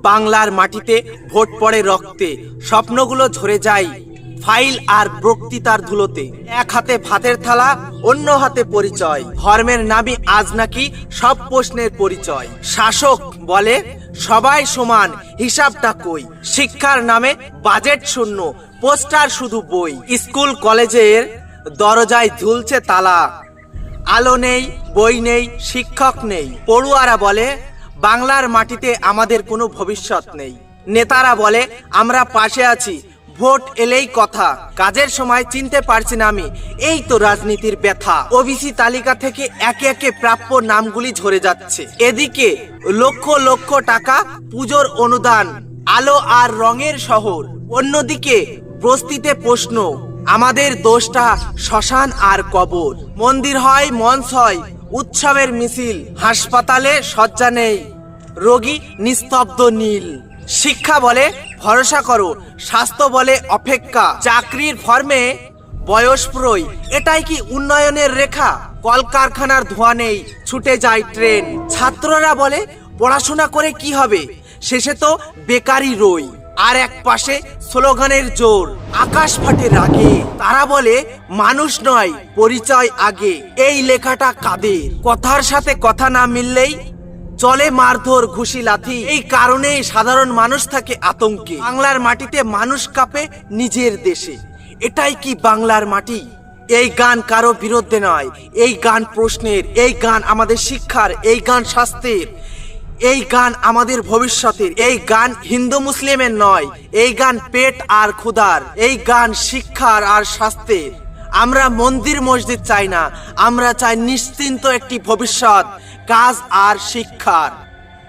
বাংলার মাটিতে ভোট পড়ে রক্তে, স্বপ্নগুলো ঝরে যায় ফাইল আর বক্তৃতার ধুলোতে। এক হাতে ভাতের থালা, অন্য হাতে পরিচয়। ধর্মের নামই আজ নাকি সব প্রশ্নের পরিচয়। শাসক বলে সবাই সমান, হিসাবটা কই? শিক্ষার নামে বাজেট শূন্য, পোস্টার শুধু বই। স্কুল কলেজের দরজায় ঝুলছে তালা, আলো নেই, বই নেই, শিক্ষক নেই। পড়ুয়ারা বলে বাংলার মাটিতে আমাদের কোনো ভবিষ্যৎ নেই। নেতারা বলে আমরা পাশে আছি, ভোট এলেই কথা। কাজের সময় চিনতে পারছি না আমি, এই তো রাজনীতির ব্যথা। ওবিসি তালিকা থেকে একে একে প্রাপ্য নামগুলি ঝরে যাচ্ছে। এদিকে লক্ষ লক্ষ টাকা পুজোর অনুদান, আলো আর রঙের শহর। অন্যদিকে বস্তিতে প্রশ্ন, আমাদের দোষটা শ্মশান আর কবর। মন্দির হয়, মঞ্চ হয়, উৎসবের মিছিল। হাসপাতালে শয্যা নেই, রোগী নিস্তব্ধ নীল। শিক্ষা বলে ভরসা করো, স্বাস্থ্য বলে অপেক্ষা। চাকরির ফর্মে বয়স প্রই, এটাই কি উন্নয়নের রেখা? কলকারখানার ধোঁয়া নেই, ছুটে যায় ট্রেন। ছাত্ররা বলে পড়াশোনা করে কি হবে, শেষে তো বেকারই রই। আর এক পাশে স্লোগানের জোর, আকাশ ফাটে রাগে। তারা বলে মানুষ নয়, পরিচয় আগে। এই লেখাটা কাদের? কথার সাথে কথা না মিললেই চলে মারধর, ঘুষি, লাথি। এই কারণেই সাধারণ মানুষ থাকে আতঙ্কে। বাংলার মাটিতে মানুষ কাঁপে নিজের দেশে। এটাই কি বাংলার মাটি? এই গান কারো বিরুদ্ধে নয়, এই গান প্রশ্নের, এই গান আমাদের শিক্ষার, এই গান স্বাস্থ্যের, এই গান আমাদের ভবিষ্যতের। এই গান হিন্দু মুসলিমের নয়, এই গান পেট আর ক্ষুধার, এই গান শিক্ষার আর স্বাস্থ্যের। আমরা মন্দির মসজিদ চাই না, আমরা চাই নিশ্চিন্ত একটি ভবিষ্যৎ, কাজ আর শিক্ষার।